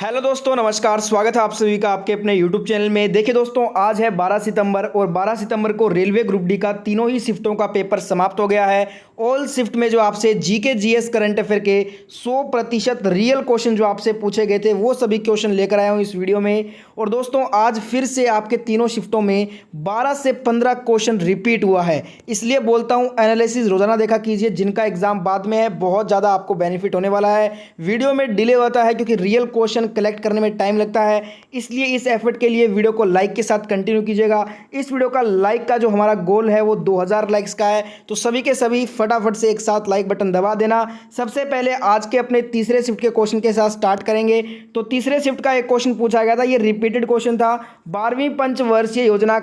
Hello दोस्तों, नमस्कार। स्वागत है आप सभी का आपके अपने यूट्यूब चैनल में। देखिए दोस्तों, आज है 12 सितंबर और 12 सितंबर को रेलवे ग्रुप डी का तीनों ही शिफ्टों का पेपर समाप्त हो गया है। ऑल शिफ्ट में जो आपसे जीके जीएस करंट अफेयर के 100% रियल क्वेश्चन जो आपसे पूछे गए थे वो सभी क्वेश्चन लेकर आया हूँ इस वीडियो में। और दोस्तों, आज फिर से आपके तीनों शिफ्टों में 12 से 15 क्वेश्चन रिपीट हुआ है। इसलिए बोलता हूँ एनालिसिस रोजाना देखा कीजिए। जिनका एग्जाम बाद में है बहुत ज़्यादा आपको बेनिफिट होने वाला है। वीडियो में डिले होता है क्योंकि रियल क्वेश्चन कलेक्ट करने में टाइम लगता है, इसलिए इस एफर्ट के लिए वीडियो को लाइक के साथ कंटिन्यू कीजिएगा। इस वीडियो का लाइक का जो हमारा गोल है वो 2000 लाइक्स का है, तो सभी के सभी फटाफट से एक साथ लाइक बटन दबा देना। सबसे पहले आज के अपने तीसरे शिफ्ट के क्वेश्चन के साथ स्टार्ट करेंगे। तो तीसरे शिफ्ट का एक क्वेश्चन पूछा गया था, ये रिपीटेड क्वेश्चन था। 12वीं पंचवर्षीय योजना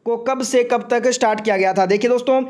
को कब से कब तक स्टार्ट किया गया था। देखिए दोस्तों,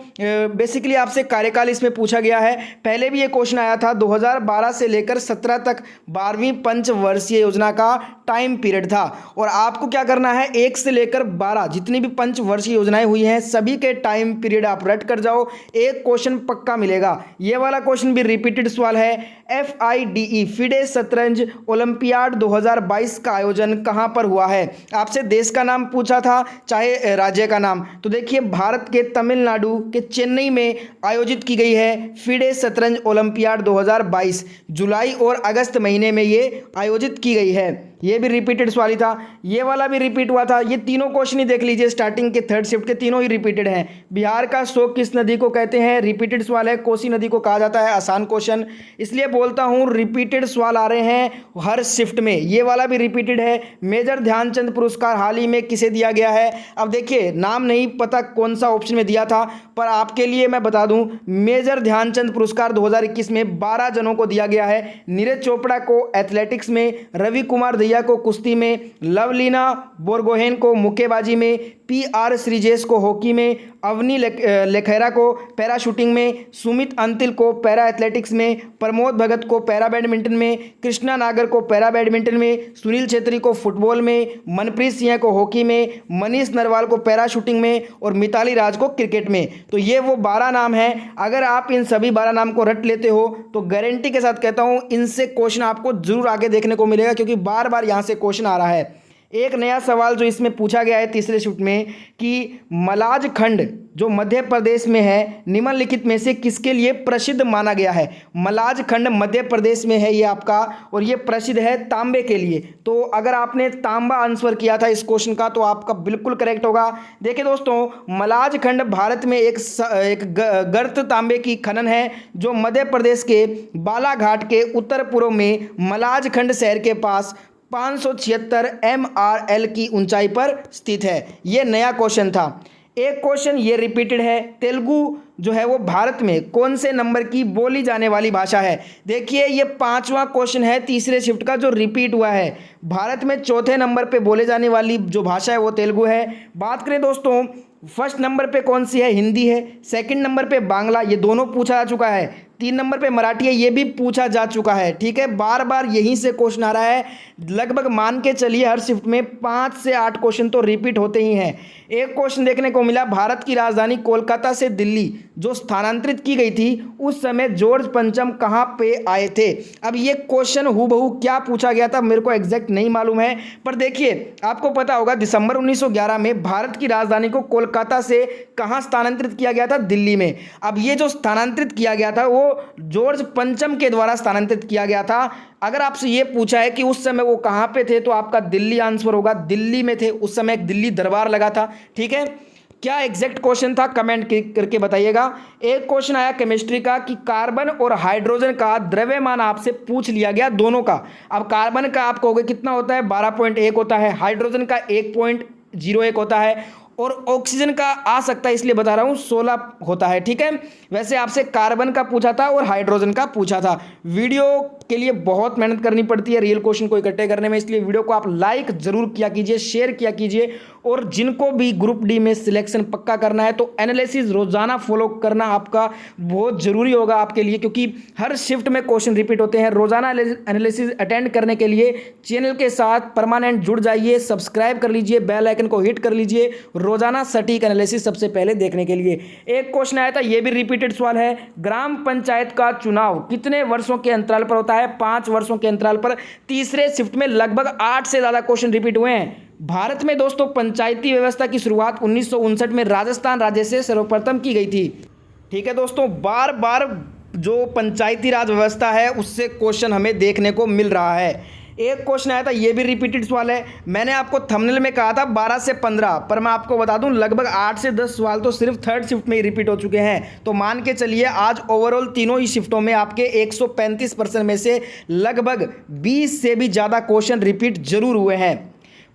बेसिकली आपसे कार्यकाल इसमें पूछा गया है। पहले भी ये क्वेश्चन आया था 2012 से लेकर 17 तक 12वीं पंचवर्षीय योजना का टाइम पीरियड था। और आपको क्या करना है, 1 से लेकर 12 जितनी भी पंचवर्षीय योजनाएं हुई हैं सभी के टाइम पीरियड आप रट कर जाओ, एक क्वेश्चन पक्का मिलेगा। ये वाला क्वेश्चन भी रिपीटेड सवाल है। FIDE फिडे शतरंज ओलंपियाड 2022 का आयोजन कहां पर हुआ है। आपसे देश का नाम पूछा था चाहे राज्य का नाम, तो देखिए भारत के तमिलनाडु के चेन्नई में आयोजित की गई है फिडे शतरंज ओलंपियाड 2022। जुलाई और अगस्त महीने में ये आयोजित की गई है। ये भी रिपीटेड सवाल ही था, ये वाला भी रिपीट हुआ था। ये तीनों क्वेश्चन ही देख लीजिए, स्टार्टिंग के थर्ड शिफ्ट के तीनों ही रिपीटेड हैं। बिहार का शोक किस नदी को कहते हैं, रिपीटेड सवाल है। कोसी नदी को कहा जाता है, आसान क्वेश्चन। इसलिए बोलता हूँ रिपीटेड सवाल आ रहे हैं हर शिफ्ट में। ये वाला भी रिपीटेड है। मेजर ध्यानचंद पुरस्कार हाल ही में किसे दिया गया है। अब देखिए, नाम नहीं पता कौन सा ऑप्शन में दिया था, पर आपके लिए मैं बता दूं, मेजर ध्यानचंद पुरस्कार 2021 में 12 जनों को दिया गया है। नीरज चोपड़ा को एथलेटिक्स में, रवि कुमार दहिया को कुश्ती में, लवलीना बोरगोहेन को मुक्केबाजी में, PR श्रीजेश को हॉकी में, अवनी लेखैरा को पैरा शूटिंग में, सुमित अंतिल को पैरा एथलेटिक्स में, प्रमोद भगत को पैरा बैडमिंटन में, कृष्णा नागर को पैरा बैडमिंटन में, सुनील छेत्री को फुटबॉल में, मनप्रीत सिंह को हॉकी में, मनीष नरवाल को पैरा शूटिंग में और मिताली राज को क्रिकेट में। तो ये वो 12 नाम हैं। अगर आप इन सभी 12 नाम को रट लेते हो तो गारंटी के साथ कहता हूँ इनसे क्वेश्चन आपको जरूर आगे देखने को मिलेगा, क्योंकि बार बार यहाँ से क्वेश्चन आ रहा है। एक नया सवाल जो इसमें पूछा गया है तीसरे शिफ्ट में कि मलाज खंड जो मध्य प्रदेश में है निम्नलिखित में से किसके लिए प्रसिद्ध माना गया है। मलाज खंड मध्य प्रदेश में है ये आपका, और ये प्रसिद्ध है तांबे के लिए। तो अगर आपने तांबा आंसर किया था इस क्वेश्चन का तो आपका बिल्कुल करेक्ट होगा। देखिए दोस्तों, मलाज खंड भारत में एक गर्त तांबे की खनन है जो मध्य प्रदेश के बालाघाट के उत्तर पूर्व में मलाज खंड शहर के पास 576 MRL की ऊंचाई पर स्थित है। यह नया क्वेश्चन था। एक क्वेश्चन ये रिपीटेड है, तेलुगु जो है वो भारत में कौन से नंबर की बोली जाने वाली भाषा है। देखिए, ये 5वां क्वेश्चन है तीसरे शिफ्ट का जो रिपीट हुआ है। भारत में चौथे नंबर पे बोले जाने वाली जो भाषा है वो तेलुगु है। बात करें दोस्तों, फर्स्ट नंबर पे कौन सी है, हिंदी है। सेकंड नंबर पे बांग्ला, ये दोनों पूछा जा चुका है। 3 नंबर पे मराठी है, ये भी पूछा जा चुका है। ठीक है, बार बार यहीं से क्वेश्चन आ रहा है। लगभग मान के चलिए हर शिफ्ट में 5 से 8 क्वेश्चन तो रिपीट होते ही हैं। एक क्वेश्चन देखने को मिला, भारत की राजधानी कोलकाता से दिल्ली जो स्थानांतरित की गई थी उस समय जॉर्ज पंचम कहाँ पे आए थे। अब ये क्वेश्चन हूबहू क्या पूछा गया था मेरे को एग्जैक्ट नहीं मालूम है, पर देखिए आपको पता होगा दिसंबर 1911 में भारत की राजधानी को कोलकाता से कहाँ स्थानांतरित किया गया था, दिल्ली में। अब ये जो स्थानांतरित किया गया था वो जॉर्ज पंचम के द्वारा स्थानांतरित किया गया था। अगर आपसे ये पूछा है कि उस समय वो कहाँ पे थे तो आपका दिल्ली आंसर होगा। दिल्ली में थे उस समय, एक दिल्ली दरबार लगा था। ठीक है, क्या एग्जैक्ट क्वेश्चन था कमेंट करके बताइएगा। एक क्वेश्चन आया केमिस्ट्री का कि कार्बन और हाइड्रोजन का द्रव्यमान आपसे पूछ लिया गया दोनों का। अब कार्बन का आप कहोगे कितना होता है, 12.1 होता है। हाइड्रोजन का 1.01 होता है और ऑक्सीजन का आ सकता है, इसलिए बता रहा हूँ 16 होता है। ठीक है, वैसे आपसे कार्बन का पूछा था और हाइड्रोजन का पूछा था। वीडियो के लिए बहुत मेहनत करनी पड़ती है रियल क्वेश्चन को इकट्ठे करने में, इसलिए वीडियो को आप लाइक जरूर किया कीजिए, शेयर किया कीजिए। और जिनको भी ग्रुप डी में सिलेक्शन पक्का करना है तो एनालिसिस रोजाना फॉलो करना आपका बहुत जरूरी होगा आपके लिए, क्योंकि हर शिफ्ट में क्वेश्चन रिपीट होते हैं। रोजाना एनालिसिस अटेंड करने के लिए चैनल के साथ परमानेंट जुड़ जाइए, सब्सक्राइब कर लीजिए, बेल आइकन को हिट कर लीजिए। रोजाना सटीक एनालिसिस सबसे पहले देखने के लिए। एक क्वेश्चन आया था, ये भी रिपीटेड सवाल है, ग्राम पंचायत का चुनाव कितने वर्षों के अंतराल पर होता है? 5 वर्षों के अंतराल पर। तीसरे शिफ्ट में लगभग 8 से ज़्यादा क्वेश्चन रिपीट हुए हैं। भारत में दोस्तों पंचायती व्यवस्था की शुरुआत 1959 में राजस्थान राज्य से सर्वप्रथम की गई थी। ठीक है दोस्तों, बार बार जो पंचायती राज व्यवस्था है उससे क्वेश्चन हमें देखने को मिल रहा है। एक क्वेश्चन आया था, ये भी रिपीटेड सवाल है। मैंने आपको थंबनेल में कहा था 12 से 15, पर मैं आपको बता दूं लगभग 8 से 10 सवाल तो सिर्फ थर्ड शिफ्ट में ही रिपीट हो चुके हैं। तो मान के चलिए आज ओवरऑल तीनों ही शिफ्टों में आपके 135% में से लगभग 20 से भी ज़्यादा क्वेश्चन रिपीट जरूर हुए हैं।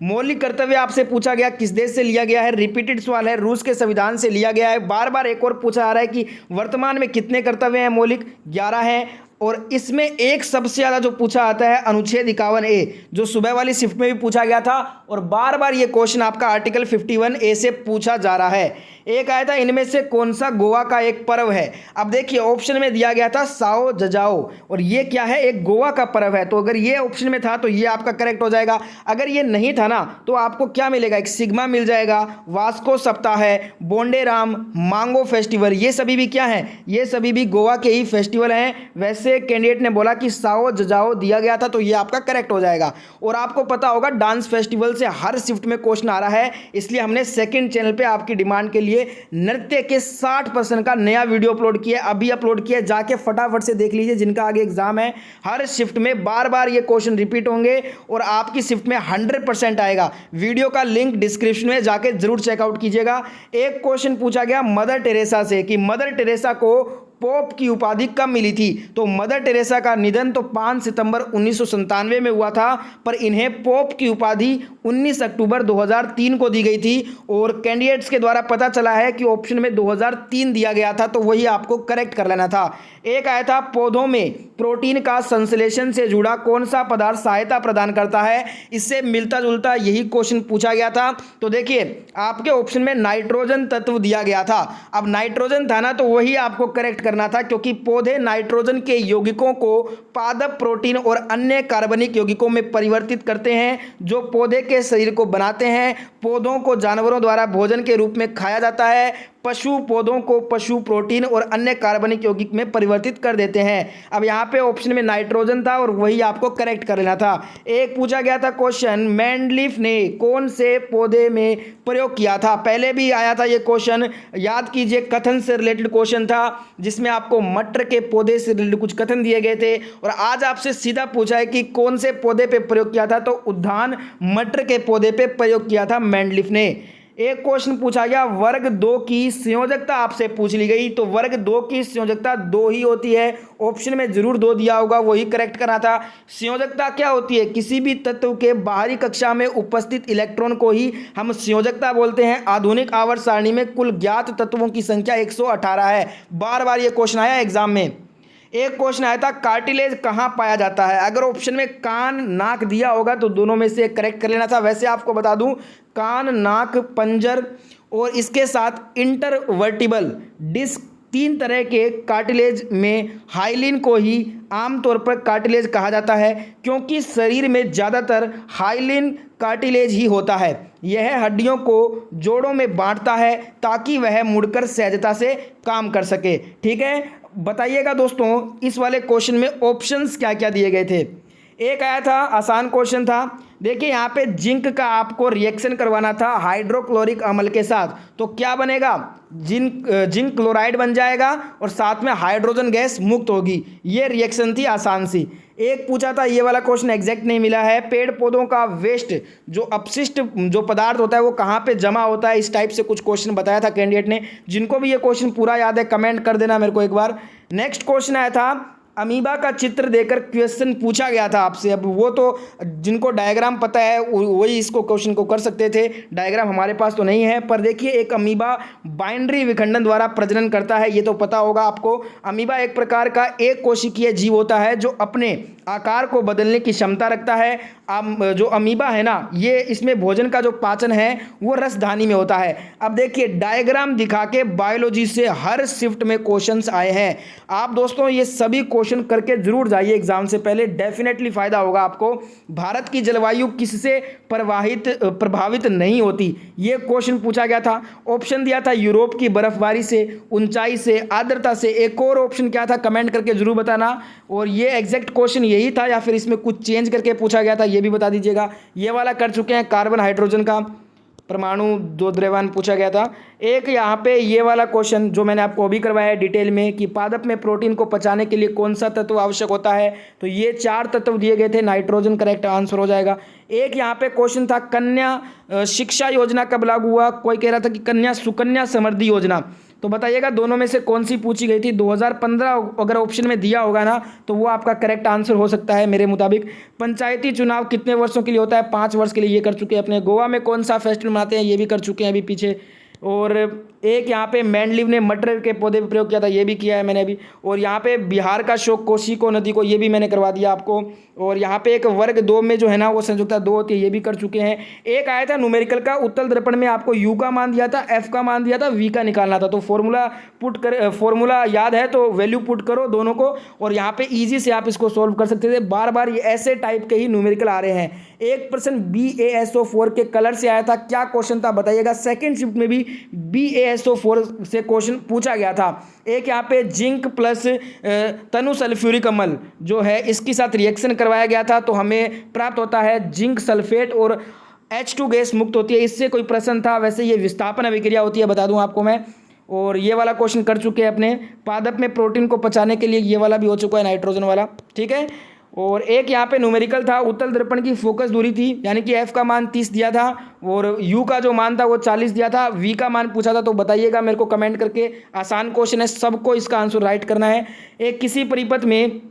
मौलिक कर्तव्य आपसे पूछा गया, किस देश से लिया गया है? रिपीटेड सवाल है, रूस के संविधान से लिया गया है। बार बार एक और पूछा जा रहा है कि वर्तमान में कितने कर्तव्य हैं मौलिक? 11 हैं। और इसमें एक सबसे ज़्यादा जो पूछा आता है अनुच्छेद 51A, जो सुबह वाली शिफ्ट में भी पूछा गया था और बार बार ये क्वेश्चन आपका आर्टिकल 51A से पूछा जा रहा है। एक आया था, इनमें से कौन सा गोवा का एक पर्व है? अब देखिए ऑप्शन में दिया गया था साओ जजाओ, और ये क्या है? एक गोवा का पर्व है। तो अगर ये ऑप्शन में था तो ये आपका करेक्ट हो जाएगा। अगर ये नहीं था ना तो आपको क्या मिलेगा? एक सिग्मा मिल जाएगा, वास्को सप्ताह है, बोंडे राम, मांगो फेस्टिवल, ये सभी भी क्या हैं? ये सभी भी गोवा के ही फेस्टिवल हैं। वैसे कैंडिडेट ने बोला कि साओ जजाओ दिया गया था तो ये आपका करेक्ट हो जाएगा। और आपको पता होगा डांस फेस्टिवल से हर शिफ्ट में क्वेश्चन आ रहा है, इसलिए हमने सेकंड चैनल पे आपकी डिमांड के लिए नृत्य के 60% का नया वीडियो अपलोड किया, अभी अपलोड किया, जाके फटाफट से देख लीजिए जिनका आगे एग्जाम है। हर शिफ्ट में बार बार ये क्वेश्चन रिपीट होंगे और आपकी शिफ्ट में 100% आएगा। वीडियो का लिंक डिस्क्रिप्शन में जाके जरूर चेकआउट कीजिएगा। एक क्वेश्चन पूछा गया मदर टेरेसा से कि मदर टेरेसा को पोप की उपाधि कब मिली थी? तो मदर टेरेसा का निधन तो 5 सितंबर 1997 में हुआ था, पर इन्हें पोप की उपाधि 19 अक्टूबर 2003 को दी गई थी। और कैंडिडेट्स के द्वारा पता चला है कि ऑप्शन में 2003 दिया गया था, तो वही आपको करेक्ट कर लेना था। एक आया था, पौधों में प्रोटीन का संश्लेषण से जुड़ा कौन सा पदार्थ सहायता प्रदान करता है? इससे मिलता जुलता यही क्वेश्चन पूछा गया था। तो देखिए आपके ऑप्शन में नाइट्रोजन तत्व दिया गया था। अब नाइट्रोजन था ना तो वही आपको करेक्ट करना था, क्योंकि पौधे नाइट्रोजन के यौगिकों को पादप प्रोटीन और अन्य कार्बनिक यौगिकों में परिवर्तित करते हैं जो पौधे के शरीर को बनाते हैं। पौधों को जानवरों द्वारा भोजन के रूप में खाया जाता है। पशु पौधों को पशु प्रोटीन और अन्य कार्बनिक यौगिक में परिवर्तित कर देते हैं। अब यहाँ पे ऑप्शन में नाइट्रोजन था और वही आपको करेक्ट कर लेना था। एक पूछा गया था क्वेश्चन, मेंडलीफ ने कौन से पौधे में प्रयोग किया था? पहले भी आया था ये क्वेश्चन, याद कीजिए, कथन से रिलेटेड क्वेश्चन था जिसमें आपको मटर के पौधे से रिलेटेड कुछ कथन दिए गए थे। और आज आपसे सीधा पूछा है कि कौन से पौधे पे प्रयोग किया था? तो उद्यान मटर के पौधे पे प्रयोग किया था मेंडलीफ ने। एक क्वेश्चन पूछा गया, वर्ग 2 की संयोजकता आपसे पूछ ली गई। तो वर्ग 2 की संयोजकता 2 ही होती है। ऑप्शन में जरूर 2 दिया होगा, वही करेक्ट करना था। संयोजकता क्या होती है? किसी भी तत्व के बाहरी कक्षा में उपस्थित इलेक्ट्रॉन को ही हम संयोजकता बोलते हैं। आधुनिक आवर्त सारणी में कुल ज्ञात तत्वों की संख्या 118 है। बार बार ये क्वेश्चन आया एग्जाम में। एक क्वेश्चन आया था, कार्टिलेज कहाँ पाया जाता है? अगर ऑप्शन में कान नाक दिया होगा तो दोनों में से करेक्ट कर लेना था। वैसे आपको बता दूं कान नाक पंजर और इसके साथ इंटरवर्टिबल डिस्क, 3 तरह के कार्टिलेज में हाइलिन को ही आमतौर पर कार्टिलेज कहा जाता है, क्योंकि शरीर में ज़्यादातर हाइलिन कार्टिलेज ही होता है। यह हड्डियों को जोड़ों में बांटता है ताकि वह मुड़कर सहजता से काम कर सके। ठीक है, बताइएगा दोस्तों इस वाले क्वेश्चन में ऑप्शंस क्या क्या दिए गए थे। एक आया था, आसान क्वेश्चन था। देखिए यहाँ पे जिंक का आपको रिएक्शन करवाना था हाइड्रोक्लोरिक अम्ल के साथ, तो क्या बनेगा? जिंक क्लोराइड बन जाएगा और साथ में हाइड्रोजन गैस मुक्त होगी। ये रिएक्शन थी आसान सी। एक पूछा था, ये वाला क्वेश्चन एग्जैक्ट नहीं मिला है, पेड़ पौधों का वेस्ट जो अपशिष्ट जो पदार्थ होता है वो कहाँ पे जमा होता है? इस टाइप से कुछ क्वेश्चन बताया था कैंडिडेट ने। जिनको भी ये क्वेश्चन पूरा याद है कमेंट कर देना मेरे को एक बार। नेक्स्ट क्वेश्चन आया था, अमीबा का चित्र देकर क्वेश्चन पूछा गया था आपसे। अब वो तो जिनको डायग्राम पता है वही इसको क्वेश्चन को कर सकते थे, डायग्राम हमारे पास तो नहीं है। पर देखिए एक अमीबा बाइनरी विखंडन द्वारा प्रजनन करता है, ये तो पता होगा आपको। अमीबा एक प्रकार का एक कोशिकीय जीव होता है जो अपने आकार को बदलने की क्षमता रखता है। जो अमीबा है ना, ये इसमें भोजन का जो पाचन है वो रसधानी में होता है। अब देखिए डायग्राम दिखा के बायोलॉजी से हर शिफ्ट में क्वेश्चंस आए हैं। आप दोस्तों ये सभी क्वेश्चन करके जरूर जाइए एग्जाम से पहले, डेफिनेटली फायदा होगा आपको। भारत की जलवायु किससे प्रभावित नहीं होती, ये क्वेश्चन पूछा गया था। ऑप्शन दिया था यूरोप की बर्फबारी से, ऊंचाई से, आर्द्रता से। एक और ऑप्शन क्या था, कमेंट करके जरूर बताना। और ये एग्जैक्ट क्वेश्चन यही था या फिर इसमें कुछ चेंज करके पूछा गया था, ये भी बता दीजिएगा। ये वाला कर चुके हैं, कार्बन हाइड्रोजन का परमाणु दो द्रव्यमान पूछा गया था। एक यहाँ पे ये वाला क्वेश्चन जो मैंने आपको अभी करवाया है डिटेल में कि पादप में प्रोटीन को पचाने के लिए कौन सा तत्व आवश्यक होता है, तो ये 4 तत्व दिए गए थे, नाइट्रोजन करेक्ट आंसर हो जाएगा। एक यहाँ पे क्वेश्चन था कन्या शिक्षा योजना कब लागू हुआ, कोई कह रहा था कि कन्या सुकन्या समृद्धि योजना, तो बताइएगा दोनों में से कौन सी पूछी गई थी। 2015 अगर ऑप्शन में दिया होगा ना तो वो आपका करेक्ट आंसर हो सकता है मेरे मुताबिक। पंचायती चुनाव कितने वर्षों के लिए होता है, 5 वर्ष के लिए, ये कर चुके हैं अपने। गोवा में कौन सा फेस्टिवल मनाते हैं, ये भी कर चुके हैं अभी पीछे। और एक यहाँ पे मैंडलिव ने मटर के पौधे पर प्रयोग किया था, ये भी किया है मैंने अभी। और यहाँ पे बिहार का शोक कोशिको नदी को, ये भी मैंने करवा दिया आपको। और यहाँ पे एक वर्ग 2 में जो है ना वो संयुक्ता 2 होती है, ये भी कर चुके हैं। एक आया था न्यूमेरिकल का, उत्तल दर्पण में आपको यू का मान दिया था, एफ का मान दिया था, वी का निकालना था। तो फॉर्मूला याद है तो वैल्यू पुट करो दोनों को, और यहाँ पे ईजी से आप इसको सोल्व कर सकते थे। बार बार ये ऐसे टाइप के ही न्यूमेरिकल आ रहे हैं। 1% BaSO4 के कलर से आया था, क्या क्वेश्चन था बताइएगा। सेकेंड शिफ्ट में भी BaSO4 से क्वेश्चन पूछा गया था। एक यहाँ पे जिंक प्लस तनु सल्फ्यूरिक अम्ल जो है इसके साथ रिएक्शन करवाया गया था, तो हमें प्राप्त होता है जिंक सल्फेट और H2 गैस मुक्त होती है। इससे कोई प्रश्न था, वैसे ये विस्थापन अभिक्रिया होती है, बता दूं आपको मैं। और ये वाला क्वेश्चन कर चुके हैं अपने। पादप में प्रोटीन को पचाने के लिए, ये वाला भी हो चुका है, नाइट्रोजन वाला, ठीक है। और एक यहाँ पे न्यूमेरिकल था, उत्तल दर्पण की फोकस दूरी थी, यानी कि एफ का मान 30 दिया था और यू का जो मान था वो 40 दिया था। वी का मान पूछा था, तो बताइएगा मेरे को कमेंट करके। आसान क्वेश्चन है, सबको इसका आंसर राइट करना है। एक किसी परिपथ में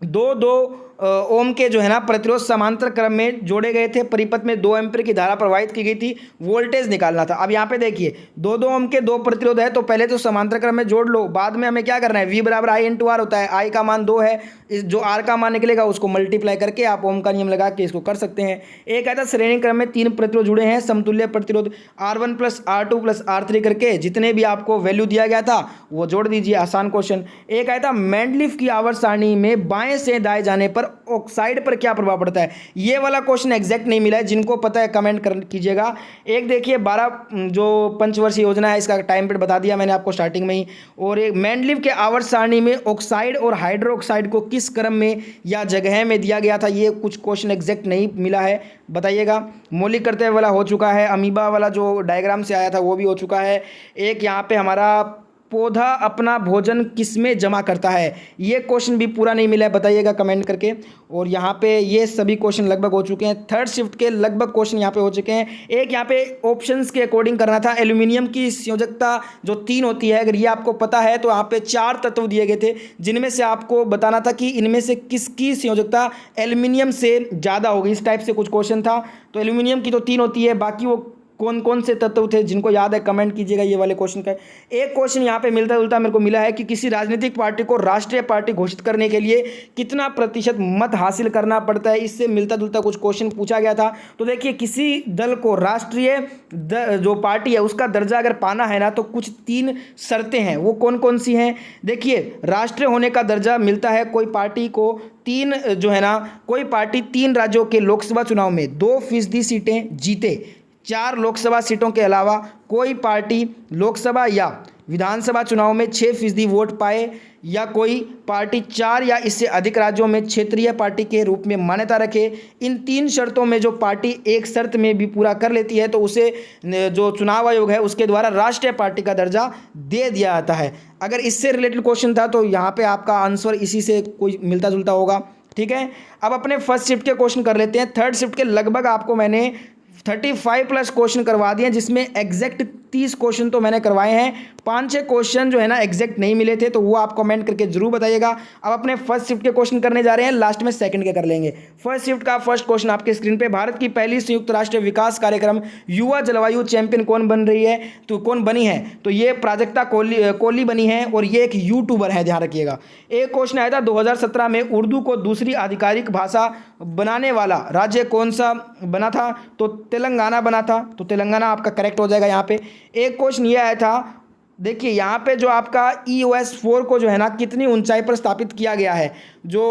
2 ओम के जो है ना प्रतिरोध समांतर क्रम में जोड़े गए थे, परिपथ में 2 एम्पीयर की धारा प्रवाहित की गई थी, वोल्टेज निकालना था। अब यहाँ पे देखिए 2 ओम के 2 प्रतिरोध है, तो पहले तो समांतर क्रम में जोड़ लो, बाद में हमें क्या करना है, V बराबर I इंटू आर होता है। I का मान 2 है, इस जो R का मान निकलेगा उसको मल्टीप्लाई करके आप ओम का नियम लगा के इसको कर सकते हैं। एक आया था श्रेणी क्रम में 3 प्रतिरोध जुड़े हैं, समतुल्य प्रतिरोध R1 plus R2 plus R3 करके जितने भी आपको वैल्यू दिया गया था वो जोड़ दीजिए, आसान क्वेश्चन। एक आया था मेंडलीफ की आवर्त सारणी में बाएं से दाएं जाने पर ऑक्साइड पर क्या प्रभाव पड़ता है। ये वाला क्वेश्चन एग्जैक्ट नहीं मिला है, जिनको पता है कमेंट कर कीजिएगा। एक देखिए 12 जो पंचवर्षीय योजना है इसका टाइम पीरियड बता दिया मैंने आपको स्टार्टिंग में ही। और एक मेंडलीफ के आवर्त सारणी में ऑक्साइड और हाइड्रोक्साइड को किस क्रम में या जगह में दिया गया था, ये कुछ क्वेश्चन एग्जैक्ट नहीं मिला है, बताइएगा। मौलिक कर्तव्य वाला हो चुका है, अमीबा वाला जो डायग्राम से आया था वो भी हो चुका है। एक यहाँ पे हमारा पौधा अपना भोजन किसमें जमा करता है, ये क्वेश्चन भी पूरा नहीं मिला है, बताइएगा कमेंट करके। और यहाँ पे ये सभी क्वेश्चन लगभग हो चुके हैं, थर्ड शिफ्ट के लगभग क्वेश्चन यहाँ पे हो चुके हैं। एक यहाँ पे ऑप्शंस के अकॉर्डिंग करना था, एल्यूमिनियम की संयोजकता जो 3 होती है, अगर ये आपको पता है तो यहाँ पे 4 तत्व दिए गए थे, जिनमें से आपको बताना था कि इनमें से किसकी संयोजकता एल्यूमिनियम से ज़्यादा होगी, इस टाइप से कुछ क्वेश्चन था। तो एल्यूमिनियम की तो 3 होती है, बाकी वो कौन कौन से तत्व थे जिनको याद है कमेंट कीजिएगा ये वाले क्वेश्चन का। एक क्वेश्चन यहाँ पे मिलता जुलता मेरे को मिला है कि किसी राजनीतिक पार्टी को राष्ट्रीय पार्टी घोषित करने के लिए कितना प्रतिशत मत हासिल करना पड़ता है, इससे मिलता जुलता कुछ क्वेश्चन पूछा गया था। तो देखिए किसी दल को राष्ट्रीय जो पार्टी है उसका दर्जा अगर पाना है ना तो कुछ 3 शर्तें हैं, वो कौन कौन सी हैं। देखिए राष्ट्रीय होने का दर्जा मिलता है कोई पार्टी को 3 जो है ना, कोई पार्टी 3 राज्यों के लोकसभा चुनाव में 2% सीटें जीते, 4 लोकसभा सीटों के अलावा कोई पार्टी लोकसभा या विधानसभा चुनाव में 6% वोट पाए, या कोई पार्टी 4 या इससे अधिक राज्यों में क्षेत्रीय पार्टी के रूप में मान्यता रखे। इन 3 शर्तों में जो पार्टी एक शर्त में भी पूरा कर लेती है तो उसे जो चुनाव आयोग है उसके द्वारा राष्ट्रीय पार्टी का दर्जा दे दिया जाता है। अगर इससे रिलेटेड क्वेश्चन था तो यहाँ पे आपका आंसर इसी से कोई मिलता जुलता होगा, ठीक है। अब अपने फर्स्ट शिफ्ट के क्वेश्चन कर लेते हैं। थर्ड शिफ्ट के लगभग आपको मैंने 35 प्लस क्वेश्चन करवा दिए, जिसमें एग्जैक्ट 30 क्वेश्चन तो मैंने करवाए हैं, 5-6 क्वेश्चन जो है ना एग्जैक्ट नहीं मिले थे, तो वो आप कमेंट करके जरूर बताइएगा। अब अपने फर्स्ट शिफ्ट के क्वेश्चन करने जा रहे हैं, लास्ट में सेकंड के कर लेंगे। फर्स्ट शिफ्ट का फर्स्ट क्वेश्चन आपके स्क्रीन पे, भारत की पहली संयुक्त राष्ट्र विकास कार्यक्रम युवा जलवायु चैंपियन कौन बन रही है, तो कौन बनी है, तो ये प्राजक्ता कोहली बनी है और ये एक यूट्यूबर है, ध्यान रखिएगा। एक क्वेश्चन आया था 2017 में उर्दू को दूसरी आधिकारिक भाषा बनाने वाला राज्य कौन सा बना था, तो तेलंगाना बना था, तो तेलंगाना आपका करेक्ट हो जाएगा यहाँ पे। एक क्वेश्चन ये आया था, देखिए यहाँ पे जो आपका EOS-4 को जो है ना कितनी ऊंचाई पर स्थापित किया गया है, जो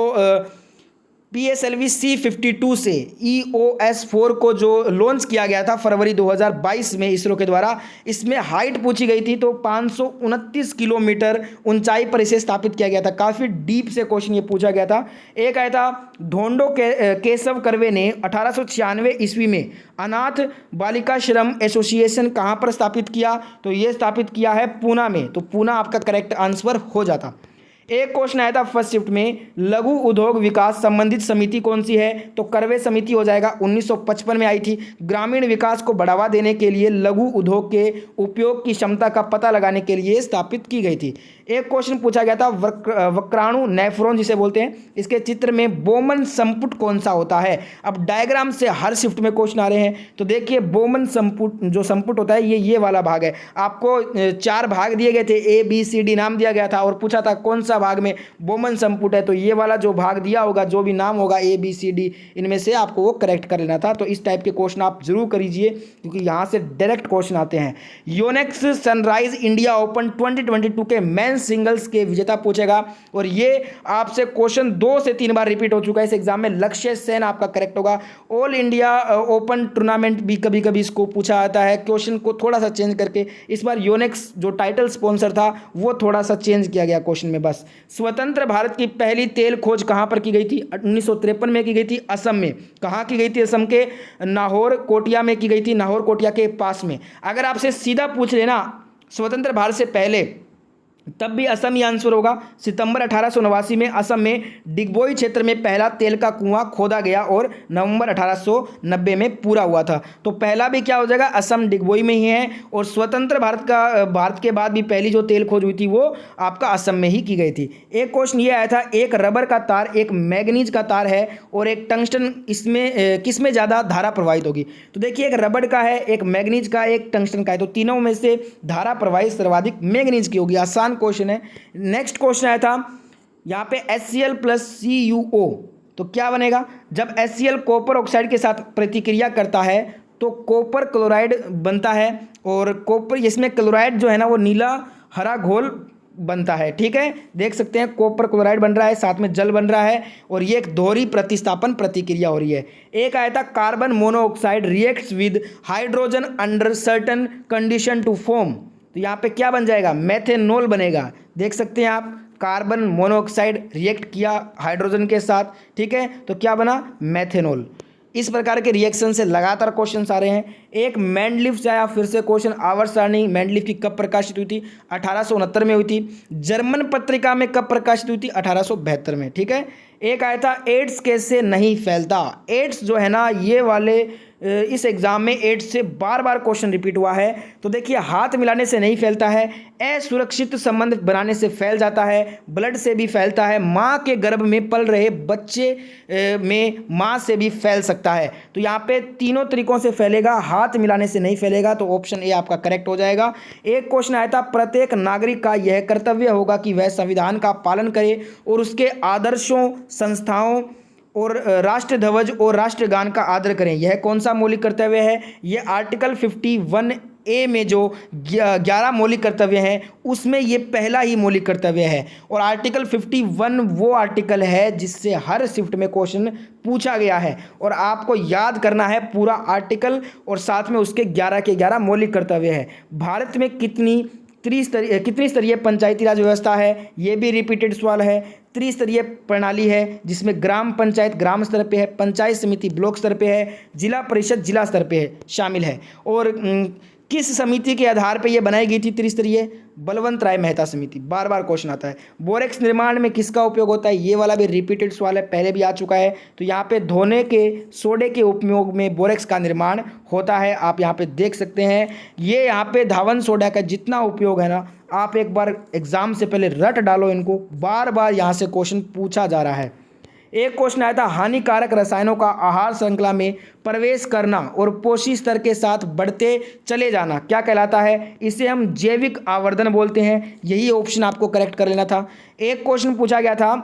PSLV C-52 से EOS-4 को जो लॉन्च किया गया था फरवरी 2022 में इसरो के द्वारा, इसमें हाइट पूछी गई थी तो 529 किलोमीटर ऊंचाई पर इसे स्थापित किया गया था। काफ़ी डीप से क्वेश्चन ये पूछा गया था। एक आया था, ढोंडो केशव कर्वे ने 1896 ईस्वी में अनाथ बालिकाश्रम एसोसिएशन कहाँ पर स्थापित किया, तो ये स्थापित किया है पूना में, तो पूना आपका करेक्ट आंसर हो जाता। एक क्वेश्चन आया था फर्स्ट शिफ्ट में, लघु उद्योग विकास संबंधित समिति कौन सी है, तो कर्वे समिति हो जाएगा, 1955 में आई थी। ग्रामीण विकास को बढ़ावा देने के लिए लघु उद्योग के उपयोग की क्षमता का पता लगाने के लिए स्थापित की गई थी। एक क्वेश्चन पूछा गया था, वक्राणु नेफ्रॉन जिसे बोलते हैं, इसके चित्र में बोमन संपुट कौन सा होता है। अब डायग्राम से हर शिफ्ट में क्वेश्चन आ रहे हैं, तो देखिए बोमन संपुट जो संपुट होता है ये वाला भाग है। आपको 4 भाग दिए गए थे, ABCD नाम दिया गया था और पूछा था कौन सा भाग में बोमन संपुट है, तो ये वाला जो भाग दिया होगा, जो भी नाम होगा ABCD, इनमें से आपको वो करेक्ट कर लेना था। तो इस टाइप के क्वेश्चन आप जरूर करिए क्योंकि यहाँ से डायरेक्ट क्वेश्चन आते हैं। योनेक्स सनराइज इंडिया ओपन 2022 के मेंस सिंगल्स के विजेता पूछेगा और ये आपसे क्वेश्चन 2 से 3 बार रिपीट हो चुका है इस एग्जाम में। लक्ष्य सेन आपका करेक्ट होगा। ऑल इंडिया ओपन टूर्नामेंट भी कभी कभी इसको पूछा जाता है, क्वेश्चन को थोड़ा सा चेंज करके। इस बार योनेक्स जो टाइटल स्पॉन्सर था वो थोड़ा सा चेंज किया गया क्वेश्चन में बस। स्वतंत्र भारत की पहली तेल खोज कहां पर की गई थी, 1953 में की गई थी, असम में। कहां की गई थी, असम के नाहौर कोटिया में की गई थी, नाहौर कोटिया के पास में। अगर आपसे सीधा पूछ लेना स्वतंत्र भारत से पहले, तब भी असम ही आंसर होगा। सितंबर 1889 में असम में डिगबोई क्षेत्र में पहला तेल का कुआं खोदा गया और नवंबर 1890 में पूरा हुआ था। तो पहला भी क्या हो जाएगा, असम डिगबोई में ही है। और स्वतंत्र भारत के बाद भी पहली जो तेल खोज हुई थी वो आपका असम में ही की गई थी। एक क्वेश्चन ये आया था, एक रबर का तार, एक मैग्नीज का तार है और एक टंगस्टन, इसमें किसमें ज़्यादा धारा प्रवाहित होगी। तो देखिए एक रबर का है, एक मैग्नीज का, एक टंगस्टन का है, तो तीनों में से धारा प्रवाहित सर्वाधिक मैग्नीज की होगी। आसान क्वेश्चन है। नेक्स्ट क्वेश्चन आया था यहां पे HCl + CuO, तो क्या बनेगा, जब HCl कॉपर ऑक्साइड के साथ प्रतिक्रिया करता है तो कॉपर क्लोराइड बनता है और कॉपर, इसमें क्लोराइड जो है ना वो नीला हरा घोल बनता है। ठीक है, देख सकते हैं कॉपर क्लोराइड बन रहा है, साथ में जल बन रहा है और ये एक दोहरी प्रतिस्थापन प्रतिक्रिया हो रही है। एक आया था, carbon monoxide reacts with hydrogen under certain condition to form, तो यहाँ पे क्या बन जाएगा, मेथेनॉल बनेगा। देख सकते हैं आप, कार्बन मोनोऑक्साइड रिएक्ट किया हाइड्रोजन के साथ, ठीक है, तो क्या बना, मेथेनॉल। इस प्रकार के रिएक्शन से लगातार क्वेश्चंस आ रहे हैं। एक मेंडलीफ से आया फिर से क्वेश्चन, आवर्त सारणी मेंडलीफ की कब प्रकाशित हुई थी, 1869 में हुई थी। जर्मन पत्रिका में कब प्रकाशित हुई थी, 1872 में। ठीक है, एक आया था, एड्स कैसे नहीं फैलता। एड्स जो है ना ये वाले इस एग्जाम में एड्स से बार बार क्वेश्चन रिपीट हुआ है। तो देखिए हाथ मिलाने से नहीं फैलता है, असुरक्षित संबंध बनाने से फैल जाता है, ब्लड से भी फैलता है, माँ के गर्भ में पल रहे बच्चे में माँ से भी फैल सकता है। तो यहाँ पे तीनों तरीकों से फैलेगा, हाथ मिलाने से नहीं फैलेगा, तो ऑप्शन ए आपका करेक्ट हो जाएगा। एक क्वेश्चन आया था, प्रत्येक नागरिक का यह कर्तव्य होगा कि वह संविधान का पालन करे और उसके आदर्शों, संस्थाओं और राष्ट्र ध्वज और राष्ट्रगान का आदर करें। यह कौन सा मौलिक कर्तव्य है, यह आर्टिकल 51A में जो 11 मौलिक कर्तव्य हैं उसमें ये पहला ही मौलिक कर्तव्य है। और आर्टिकल 51 वो आर्टिकल है जिससे हर शिफ्ट में क्वेश्चन पूछा गया है और आपको याद करना है पूरा आर्टिकल और साथ में उसके 11 के 11 मौलिक कर्तव्य है। भारत में कितनी स्तरीय पंचायती राज व्यवस्था है, ये भी रिपीटेड सवाल है। त्रिस्तरीय प्रणाली है जिसमें ग्राम पंचायत ग्राम स्तर पे है, पंचायत समिति ब्लॉक स्तर पे है, जिला परिषद जिला स्तर पे है शामिल है। और किस समिति के आधार पर यह बनाई गई थी त्रिस्तरीय? बलवंत राय मेहता समिति। बार बार क्वेश्चन आता है। बोरेक्स निर्माण में किसका उपयोग होता है? ये वाला भी रिपीटेड सवाल है, पहले भी आ चुका है। तो यहाँ पे धोने के सोडे के उपयोग में बोरेक्स का निर्माण होता है। आप यहाँ पे देख सकते हैं, ये यहाँ पे धावन सोडा का जितना उपयोग है ना, आप एक बार एग्जाम से पहले रट डालो इनको, बार बार यहाँ से क्वेश्चन पूछा जा रहा है। एक क्वेश्चन आया था, हानिकारक रसायनों का आहार श्रृंखला में प्रवेश करना और पोषी स्तर के साथ बढ़ते चले जाना क्या कहलाता है? इसे हम जैविक आवर्धन बोलते हैं। यही ऑप्शन आपको करेक्ट कर लेना था। एक क्वेश्चन पूछा गया था,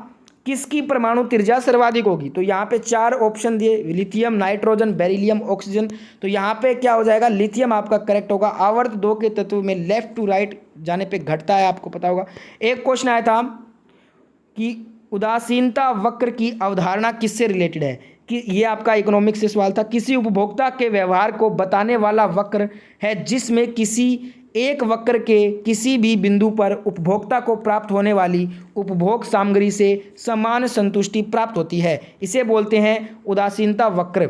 किसकी परमाणु त्रिज्या सर्वाधिक होगी? तो यहाँ पे 4 ऑप्शन दिए, लिथियम, नाइट्रोजन, बेरिलियम, ऑक्सीजन। तो यहाँ पे क्या हो जाएगा? लिथियम आपका करेक्ट होगा। आवर्त 2 के तत्व में लेफ्ट टू राइट जाने पे घटता है, आपको पता होगा। एक क्वेश्चन आया था कि उदासीनता वक्र की अवधारणा किससे रिलेटेड है? कि ये आपका इकोनॉमिक्स से सवाल था। किसी उपभोक्ता के व्यवहार को बताने वाला वक्र है जिसमें किसी एक वक्र के किसी भी बिंदु पर उपभोक्ता को प्राप्त होने वाली उपभोग सामग्री से समान संतुष्टि प्राप्त होती है, इसे बोलते हैं उदासीनता वक्र।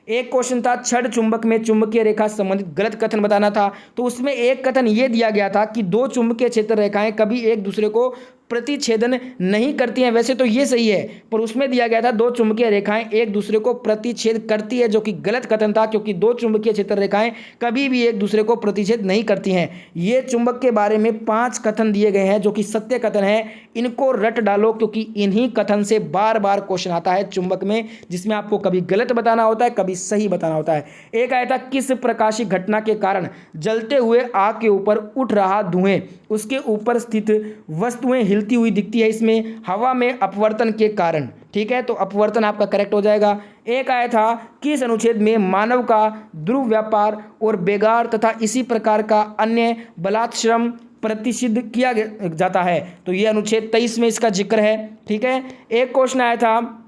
एक क्वेश्चन था, छड़ चुंबक में चुंबकीय रेखा संबंधित गलत कथन बताना था। तो उसमें एक कथन ये दिया गया था कि 2 चुंबकीय क्षेत्र रेखाएं कभी एक दूसरे को प्रतिच्छेदन नहीं करती हैं। वैसे तो ये सही है, पर उसमें दिया गया था 2 चुंबकीय रेखाएं एक दूसरे को प्रतिच्छेद करती है, जो कि गलत कथन था, क्योंकि 2 चुंबकीय क्षेत्र रेखाएं कभी भी एक दूसरे को प्रतिच्छेद नहीं करती हैं। ये चुंबक के बारे में 5 कथन दिए गए हैं जो कि सत्य कथन है। इनको रट डालो, क्योंकि इन्हीं कथन से बार बार क्वेश्चन आता है चुंबक में, जिसमें आपको कभी गलत बताना होता है, कभी सही बताना होता है। एक आया था, किस प्रकाशिक घटना के कारण जलते हुए आग के ऊपर उठ रहा धुएं उसके ऊपर स्थित वस्तुएं हिलती हुई दिखती है? इसमें हवा में अपवर्तन के कारण। ठीक है, तो अपवर्तन आपका करेक्ट हो जाएगा। एक आया था, किस अनुच्छेद में मानव का ध्रुव व्यापार और बेगार तथा इसी प्रकार का अन्य बलात्श्रम प्रतिषिद्ध किया जाता है? तो ये अनुच्छेद 23 में इसका जिक्र है। ठीक है, एक क्वेश्चन आया था,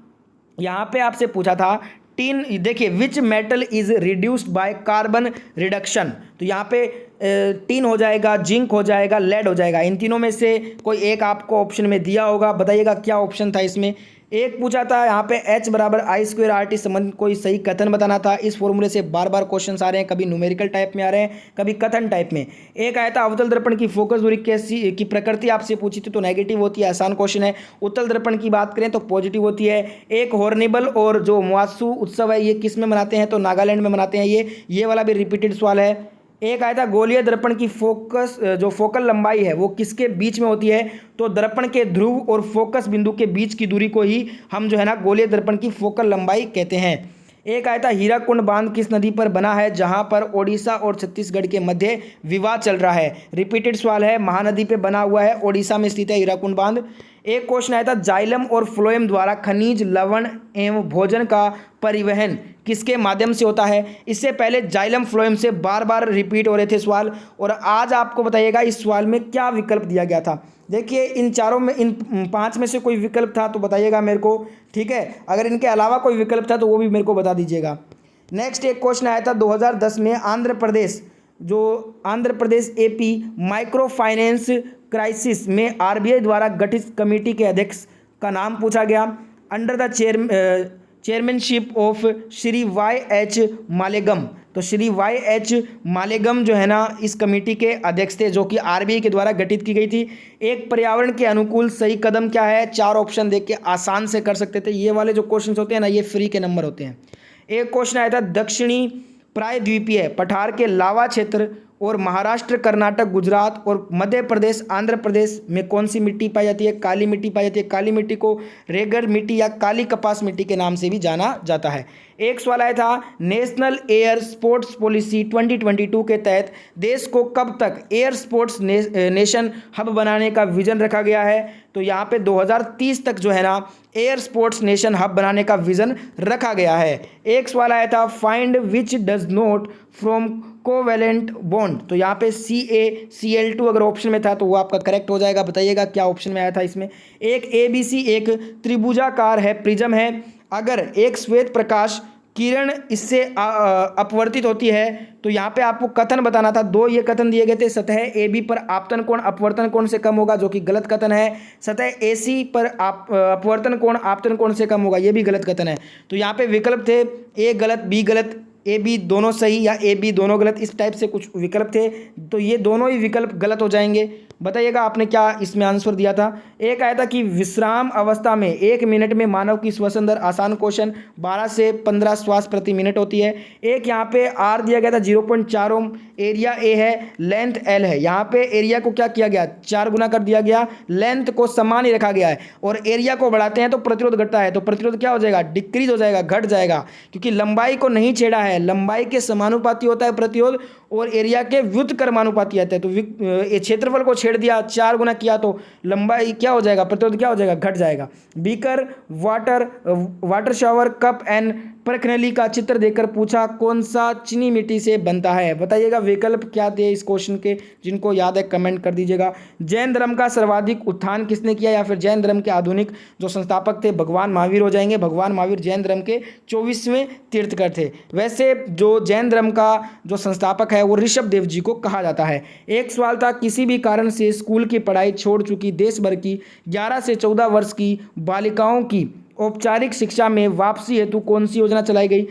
यहाँ पे आपसे पूछा था, टीन, देखिए, which metal is reduced by carbon reduction? तो यहाँ पे टीन हो जाएगा, जिंक हो जाएगा, लेड हो जाएगा। इन तीनों में से कोई एक आपको ऑप्शन में दिया होगा, बताइएगा क्या ऑप्शन था इसमें। एक पूछा था यहाँ पे H बराबर I²RT संबंध कोई सही कथन बताना था। इस फॉर्मूले से बार बार क्वेश्चन आ रहे हैं, कभी न्यूमेरिकल टाइप में आ रहे हैं, कभी कथन टाइप में। एक आया था, अवतल दर्पण की फोकस दूरी कैसी की प्रकृति आपसे पूछी थी, तो नेगेटिव होती है, आसान क्वेश्चन है। उत्तल दर्पण की बात करें तो पॉजिटिव होती है। एक हॉर्निबल और जो मुआसू उत्सव है, ये किस में मनाते हैं? तो नागालैंड में मनाते हैं। ये वाला भी रिपीटेड सवाल है। एक आया था, गोलीय दर्पण की फोकस जो फोकल लंबाई है वो किसके बीच में होती है? तो दर्पण के ध्रुव और फोकस बिंदु के बीच की दूरी को ही हम जो है ना गोलीय दर्पण की फोकल लंबाई कहते हैं। एक आया था, हीराकुंड बांध किस नदी पर बना है जहां पर ओडिशा और छत्तीसगढ़ के मध्य विवाद चल रहा है? रिपीटेड सवाल है, महानदी पे बना हुआ है, ओडिशा में स्थित है हीराकुंड बांध। एक क्वेश्चन आया था, जाइलम और फ्लोएम द्वारा खनिज, लवण एवं भोजन का परिवहन किसके माध्यम से होता है? इससे पहले जाइलम फ्लोएम से बार बार रिपीट हो रहे थे सवाल, और आज आपको बताइएगा इस सवाल में क्या विकल्प दिया गया था। देखिए, इन 5 में से कोई विकल्प था तो बताइएगा मेरे को। ठीक है, अगर इनके अलावा कोई विकल्प था तो वो भी मेरे को बता दीजिएगा। नेक्स्ट एक क्वेश्चन आया था, 2010 में Andhra Pradesh AP micro finance crisis में RBI द्वारा गठित कमेटी के अध्यक्ष का नाम पूछा गया। Under the chairmanship of Shri YH मालेगम। तो श्री YH मालेगम जो है ना इस कमेटी के अध्यक्ष थे, जो कि RBI के द्वारा गठित की गई थी। एक पर्यावरण के अनुकूल सही कदम क्या है? 4 ऑप्शन देख के आसान से कर सकते थे। ये वाले जो क्वेश्चन होते हैं ना, ये फ्री के नंबर होते हैं। एक क्वेश्चन आया था, दक्षिणी प्रायद्वीपीय पठार के लावा क्षेत्र और महाराष्ट्र, कर्नाटक, गुजरात और मध्य प्रदेश, आंध्र प्रदेश में कौन सी मिट्टी पाई जाती है? काली मिट्टी पाई जाती है। काली मिट्टी को रेगर मिट्टी या काली कपास मिट्टी के नाम से भी जाना जाता है। एक सवाल आया था, नेशनल एयर स्पोर्ट्स पॉलिसी 2022 के तहत देश को कब तक एयर स्पोर्ट्स नेशन हब बनाने का विजन रखा गया है? तो यहाँ पे 2030 तक जो है ना एयर स्पोर्ट्स नेशन हब बनाने का विजन रखा गया है। एक सवाल आया था, find which does not from covalent bond. तो यहाँ पे CaCl2 अगर ऑप्शन में था तो वो आपका करेक्ट हो जाएगा। बताइएगा क्या ऑप्शन में आया था इसमें। एक ABC एक त्रिभुजाकार है, प्रिज्म है। अगर एक श्वेत प्रकाश किरण इससे अपवर्तित होती है तो यहाँ पे आपको कथन बताना था। 2 ये कथन दिए गए थे, सतह AB पर आपतन कोण अपवर्तन कोण से कम होगा, जो कि गलत कथन है। सतह AC पर अपवर्तन कोण आपतन कोण से कम होगा, ये भी गलत कथन है। तो यहाँ पे विकल्प थे, A गलत, B गलत, ए बी दोनों सही या ए बी दोनों गलत, इस टाइप से कुछ विकल्प थे, तो ये दोनों ही विकल्प गलत हो जाएंगे। बताइएगा आपने क्या इसमें आंसर दिया था। एक आया था कि विश्राम अवस्था में 1 मिनट में मानव की श्वसन दर, आसान क्वेश्चन, 12 से 15 श्वास प्रति मिनट होती है। एक यहाँ पे आर दिया गया था 0.4 ओम, एरिया ए है, लेंथ एल है। यहाँ पे एरिया को क्या किया गया, 4 गुना कर दिया गया, लेंथ को समान ही रखा गया है, और एरिया को बढ़ाते हैं तो प्रतिरोध घटता है, तो प्रतिरोध क्या हो जाएगा, डिक्रीज हो जाएगा, घट जाएगा, क्योंकि लंबाई को नहीं छेड़ा है। लंबाई के समानुपाती होता है प्रतिरोध, और एरिया के व्युत्क्रमानुपाती आता है। तो क्षेत्रफल को छेड़ दिया, 4 गुना किया, तो लंबाई क्या हो जाएगा, प्रतिरोध क्या हो जाएगा, घट जाएगा। Beaker, water shower, cup and प्रखनली का चित्र देखकर पूछा कौन सा चीनी मिट्टी से बनता है। बताइएगा विकल्प क्या थे इस क्वेश्चन के, जिनको याद है कमेंट कर दीजिएगा। जैन धर्म का सर्वाधिक उत्थान किसने किया, या फिर जैन धर्म के आधुनिक जो संस्थापक थे, भगवान महावीर हो जाएंगे। भगवान महावीर जैन धर्म के 24वें तीर्थकर थे। वैसे जो जैन धर्म का जो संस्थापक है वो ऋषभ देव जी को कहा जाता है। एक सवाल था, किसी भी कारण से स्कूल की पढ़ाई छोड़ चुकी देश भर की 11 से 14 वर्ष की बालिकाओं की औपचारिक शिक्षा में वापसी हेतु कौन सी योजना चलाई गई।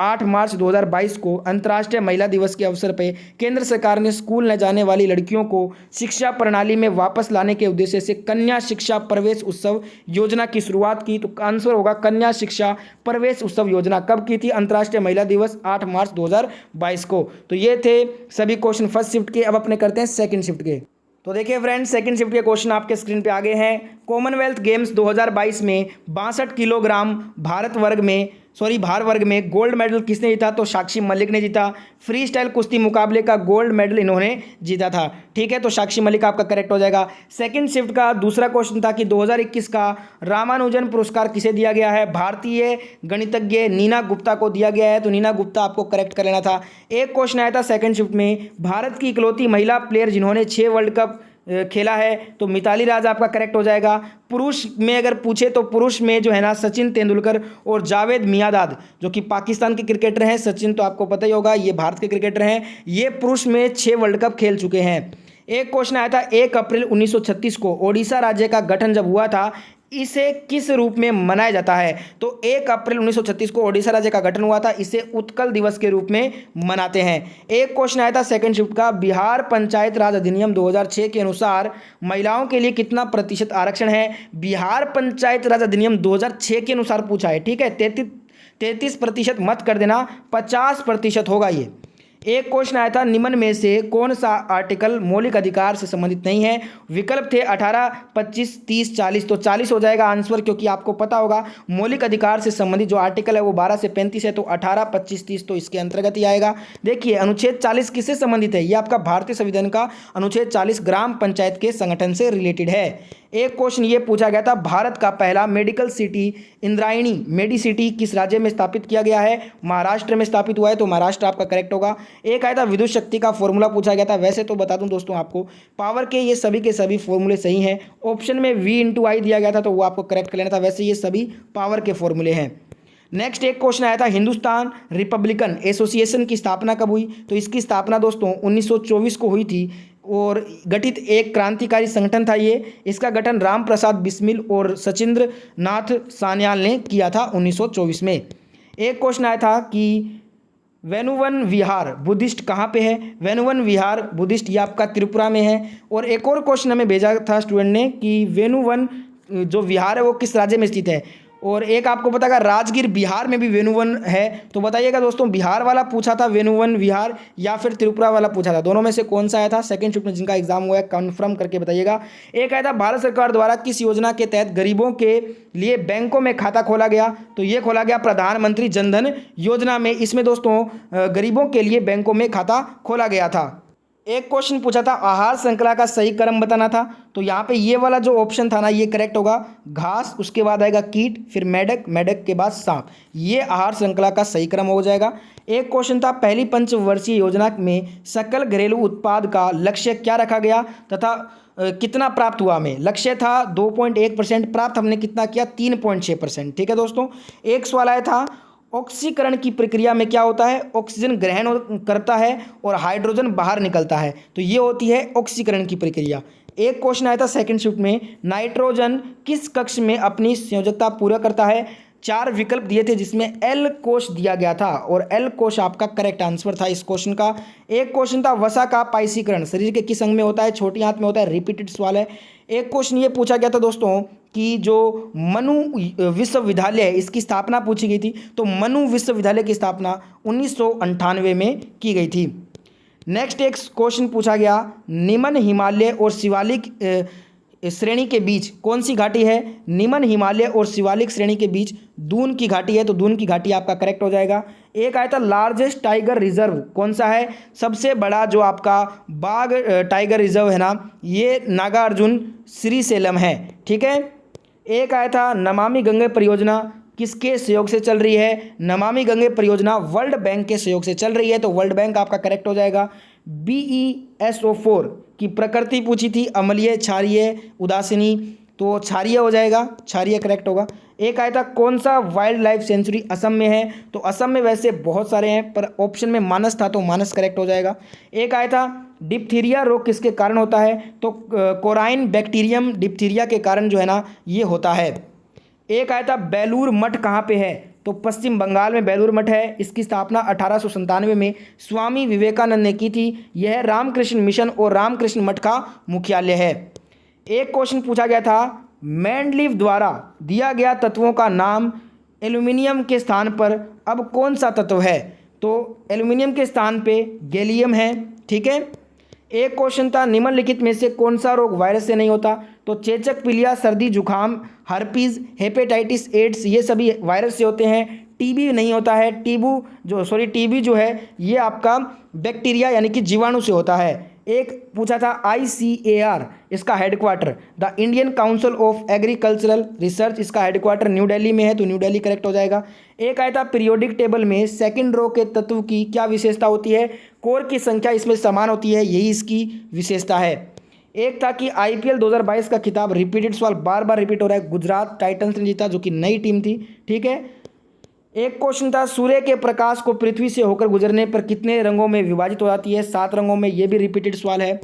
8 मार्च 2022 को अंतर्राष्ट्रीय महिला दिवस के अवसर पर केंद्र सरकार ने स्कूल न जाने वाली लड़कियों को शिक्षा प्रणाली में वापस लाने के उद्देश्य से कन्या शिक्षा प्रवेश उत्सव योजना की शुरुआत की। तो आंसर होगा कन्या शिक्षा प्रवेश उत्सव योजना कब की थी, अंतर्राष्ट्रीय महिला दिवस 8 मार्च 2022 को। तो ये थे सभी क्वेश्चन फर्स्ट शिफ्ट के। अब अपने करते हैं सेकंड शिफ्ट के। तो देखिए फ्रेंड्स, सेकंड शिफ्ट के क्वेश्चन आपके स्क्रीन पे आगे हैं। कॉमनवेल्थ गेम्स 2022 में 62 किलोग्राम भार वर्ग में गोल्ड मेडल किसने जीता, तो साक्षी मलिक ने जीता। फ्री स्टाइल कुश्ती मुकाबले का गोल्ड मेडल इन्होंने जीता था। ठीक है, तो साक्षी मलिक आपका करेक्ट हो जाएगा। सेकंड शिफ्ट का दूसरा क्वेश्चन था कि 2021 का रामानुजन पुरस्कार किसे दिया गया है। भारतीय गणितज्ञ नीना गुप्ता को दिया गया है, तो नीना गुप्ता आपको करेक्ट कर लेना था। एक क्वेश्चन आया था सेकंड शिफ्ट में, भारत की इकलौती महिला प्लेयर जिन्होंने 6 वर्ल्ड कप खेला है, तो मिताली राज आपका करेक्ट हो जाएगा। पुरुष में अगर पूछे तो पुरुष में जो है ना सचिन तेंदुलकर और जावेद मियांदाद, जो कि पाकिस्तान के क्रिकेटर हैं। सचिन तो आपको पता ही होगा, ये भारत के क्रिकेटर हैं। ये पुरुष में 6 वर्ल्ड कप खेल चुके हैं। एक क्वेश्चन आया था 1 अप्रैल 1936 को ओडिशा राज्य का गठन जब हुआ था, इसे किस रूप में मनाया जाता है। तो 1 अप्रैल 1936 को ओडिशा राज्य का गठन हुआ था, इसे उत्कल दिवस के रूप में मनाते हैं। एक क्वेश्चन आया था सेकंड शिफ्ट का, बिहार पंचायत राज अधिनियम 2006 के अनुसार महिलाओं के लिए कितना प्रतिशत आरक्षण है। बिहार पंचायत राज अधिनियम 2006 के अनुसार पूछा है। ठीक है, 33% मत कर देना, 50% होगा ये। एक क्वेश्चन आया था, निम्न में से कौन सा आर्टिकल मौलिक अधिकार से संबंधित नहीं है। विकल्प थे 18, 25, 30, 40, तो 40 हो जाएगा आंसर, क्योंकि आपको पता होगा मौलिक अधिकार से संबंधित जो आर्टिकल है वो 12 से 35 है, तो 18, 25, 30 तो इसके अंतर्गत ही आएगा। देखिए अनुच्छेद 40 किससे संबंधित है, ये आपका भारतीय संविधान का अनुच्छेद 40 ग्राम पंचायत के संगठन से रिलेटेड है। एक क्वेश्चन ये पूछा गया था, भारत का पहला मेडिकल सिटी इंद्रायणी मेडिसिटी किस राज्य में स्थापित किया गया है। महाराष्ट्र में स्थापित हुआ है, तो महाराष्ट्र आपका करेक्ट होगा। एक आया था विद्युत शक्ति का फॉर्मूला पूछा गया था। वैसे तो बता दूं दोस्तों आपको, पावर के ये सभी के सभी फॉर्मूले सही हैं। ऑप्शन में V/I दिया गया था, तो वो आपको करेक्ट कर लेना था। वैसे ये सभी पावर के फॉर्मूले हैं। नेक्स्ट एक क्वेश्चन आया था, हिंदुस्तान रिपब्लिकन एसोसिएशन की स्थापना कब हुई। तो इसकी स्थापना दोस्तों 1924 को हुई थी, और गठित एक क्रांतिकारी संगठन था ये। इसका गठन राम प्रसाद बिस्मिल और सचिंद्र नाथ सान्याल ने किया था 1924 में। एक क्वेश्चन आया था कि वेनुवन विहार बुद्धिस्ट कहाँ पे है। वेनुवन विहार बुद्धिस्ट ये आपका त्रिपुरा में है। और एक और क्वेश्चन हमें भेजा था स्टूडेंट ने कि वेनुवन जो विहार है वो किस राज्य में स्थित है। और एक आपको पता है राजगीर बिहार में भी वेनुवन है। तो बताइएगा दोस्तों, बिहार वाला पूछा था वेनुवन विहार या फिर त्रिपुरा वाला पूछा था, दोनों में से कौन सा आया था। सेकंड शिफ्ट में जिनका एग्जाम हुआ है कंफर्म करके बताइएगा। एक आया था, भारत सरकार द्वारा किस योजना के तहत गरीबों के लिए बैंकों में खाता खोला गया। तो ये खोला गया प्रधानमंत्री जनधन योजना में। इसमें दोस्तों गरीबों के लिए बैंकों में खाता खोला गया था। एक क्वेश्चन पूछा था, आहार श्रृंखला का सही क्रम बताना था। तो यहाँ पे ये वाला जो ऑप्शन था ना, ये करेक्ट होगा। घास, उसके बाद आएगा कीट, फिर मेढक, मेढक के बाद सांप, ये आहार श्रृंखला का सही क्रम हो जाएगा। एक क्वेश्चन था, पहली पंचवर्षीय योजना में सकल घरेलू उत्पाद का लक्ष्य क्या रखा गया तथा कितना प्राप्त हुआ हमें। लक्ष्य था 2.1%, प्राप्त हमने कितना किया 3.6%। ठीक है दोस्तों। एक सवाल आया था, ऑक्सीकरण की प्रक्रिया में क्या होता है। ऑक्सीजन ग्रहण करता है और हाइड्रोजन बाहर निकलता है, तो ये होती है ऑक्सीकरण की प्रक्रिया। एक क्वेश्चन आया था सेकंड शिफ्ट में, नाइट्रोजन किस कक्ष में अपनी संयोजकता पूरा करता है। 4 विकल्प दिए थे जिसमें एल कोश दिया गया था और एल कोश आपका करेक्ट आंसर था इस क्वेश्चन का। एक क्वेश्चन था वसा का पाइसीकरण शरीर के किस अंग में होता है, छोटी आंत में होता है, रिपीटेड सवाल है। एक क्वेश्चन ये पूछा गया था दोस्तों कि जो मनु विश्वविद्यालय है इसकी स्थापना पूछी गई थी, तो मनु विश्वविद्यालय की स्थापना 1998 में की गई थी। नेक्स्ट एक क्वेश्चन पूछा गया, निम्न हिमालय और शिवालिक श्रेणी के बीच कौन सी घाटी है। निम्न हिमालय और शिवालिक श्रेणी के बीच दून की घाटी है, तो दून की घाटी आपका करेक्ट हो जाएगा। एक आया था लार्जेस्ट टाइगर रिजर्व कौन सा है, सबसे बड़ा जो आपका बाघ टाइगर रिजर्व है ना, ये नागार्जुन श्रीशैलम है, ठीक है। एक आया था नमामि गंगे परियोजना किसके सहयोग से चल रही है। नमामि गंगे परियोजना वर्ल्ड बैंक के सहयोग से चल रही है, तो वर्ल्ड बैंक आपका करेक्ट हो जाएगा। BeSO4 की प्रकृति पूछी थी, अम्लीय, क्षारीय, उदासीनी, तो क्षारीय हो जाएगा, क्षारीय करेक्ट होगा। एक आया था कौन सा वाइल्ड लाइफ सेंचुरी असम में है, तो असम में वैसे बहुत सारे हैं पर ऑप्शन में मानस था, तो मानस करेक्ट हो जाएगा। एक आया था डिप्थीरिया रोग किसके कारण होता है, तो कोराइन बैक्टीरियम डिप्थीरिया के कारण जो है ना ये होता है। एक आया था बेलूर मठ कहाँ पे है, तो पश्चिम बंगाल में बेलूर मठ है। इसकी स्थापना 1897 में स्वामी विवेकानंद ने की थी। यह रामकृष्ण मिशन और रामकृष्ण मठ का मुख्यालय है। एक क्वेश्चन पूछा गया था मेंडलीव द्वारा दिया गया तत्वों का नाम एल्यूमिनियम के स्थान पर अब कौन सा तत्व है, तो एल्यूमिनियम के स्थान पे गैलियम है, ठीक है। एक क्वेश्चन था निम्नलिखित में से कौन सा रोग वायरस से नहीं होता, तो चेचक, पीलिया, सर्दी जुकाम, हर्पीज, हेपेटाइटिस, एड्स ये सभी वायरस से होते हैं। टीबी नहीं होता है, टीबी जो है ये आपका बैक्टीरिया यानी कि जीवाणु से होता है। एक पूछा था ICAR इसका headquarter the Indian council of agricultural research, इसका हेडक्वार्टर न्यू दिल्ली में है, तो न्यू दिल्ली करेक्ट हो जाएगा। एक आया था पीरियोडिक टेबल में सेकंड रो के तत्व की क्या विशेषता होती है, कोर की संख्या इसमें समान होती है, यही इसकी विशेषता है। एक था कि IPL 2022 का खिताब, रिपीटेड सवाल बार बार रिपीट हो रहा है, गुजरात टाइटंस ने जीता जो कि नई टीम थी, ठीक है। एक क्वेश्चन था सूर्य के प्रकाश को पृथ्वी से होकर गुजरने पर कितने रंगों में विभाजित हो जाती है, 7 रंगों में, ये भी रिपीटेड सवाल है।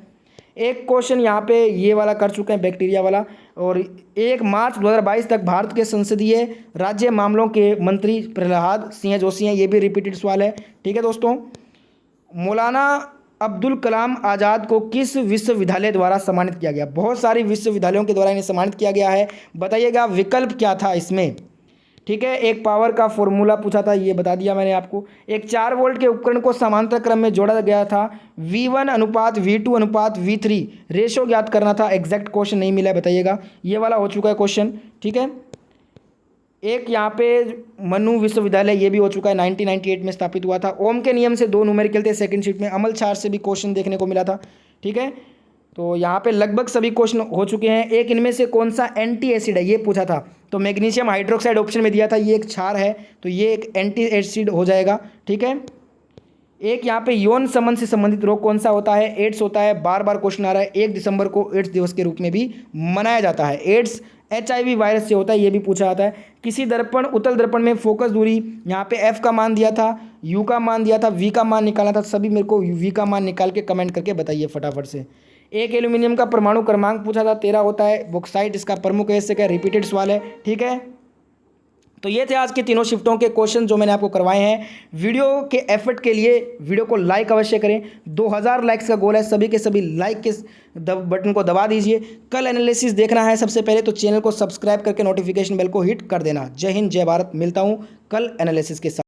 एक क्वेश्चन यहाँ पे ये वाला कर चुके हैं बैक्टीरिया वाला। और 1 मार्च 2022 तक भारत के संसदीय राज्य मामलों के मंत्री प्रहलाद सिंह जोशी हैं, ये भी रिपीटेड सवाल है, ठीक है दोस्तों। मौलाना अब्दुल कलाम आज़ाद को किस विश्वविद्यालय द्वारा सम्मानित किया गया, बहुत सारी विश्वविद्यालयों के द्वारा इन्हें सम्मानित किया गया है, बताइएगा विकल्प क्या था इसमें, ठीक है। एक पावर का फॉर्मूला पूछा था, ये बता दिया मैंने आपको। एक 4 वोल्ट के उपकरण को समांतर क्रम में जोड़ा गया था, V1 अनुपात V2 अनुपात V3 रेशो ज्ञात करना था, एग्जैक्ट क्वेश्चन नहीं मिला है, बताइएगा। ये वाला हो चुका है क्वेश्चन, ठीक है। एक यहाँ पे मनु विश्वविद्यालय ये भी हो चुका है, 1998 में स्थापित हुआ था। ओम के नियम से 2 न्यूमेरिकल थे सेकंड शीट में, अमल चार्ट से भी क्वेश्चन देखने को मिला था, ठीक है। तो यहाँ पे लगभग सभी क्वेश्चन हो चुके हैं। एक इनमें से कौन सा एंटी एसिड है ये पूछा था, तो मैग्नीशियम हाइड्रोक्साइड ऑप्शन में दिया था, ये एक क्षार है, तो ये एक एंटी एसिड हो जाएगा, ठीक है। एक यहाँ पे यौन संबंध से संबंधित रोग कौन सा होता है, एड्स होता है, बार बार क्वेश्चन आ रहा है। 1 दिसंबर को एड्स दिवस के रूप में भी मनाया जाता है। एड्स HIV वायरस से होता है, ये भी पूछा जाता है। किसी दर्पण उत्तल दर्पण में फोकस दूरी, यहाँ पे F का मान दिया था, U का मान दिया था, V का मान निकालना था, सभी मेरे को V का मान निकाल के कमेंट करके बताइए फटाफट से। एक एल्यूमिनियम का परमाणु क्रमांक पूछा था, 13 होता है। बॉक्साइट इसका प्रमुख हिस्से का रिपीटेड सवाल है, ठीक है। तो ये थे आज के तीनों शिफ्टों के क्वेश्चन जो मैंने आपको करवाए हैं। वीडियो के एफर्ट के लिए वीडियो को लाइक अवश्य करें, 2000 लाइक्स का गोल है, सभी के सभी लाइक के बटन को दबा दीजिए। कल एनालिसिस देखना है सबसे पहले तो चैनल को सब्सक्राइब करके नोटिफिकेशन बेल को हिट कर देना। जय हिंद, जय भारत, मिलता हूँ कल एनालिसिस के साथ।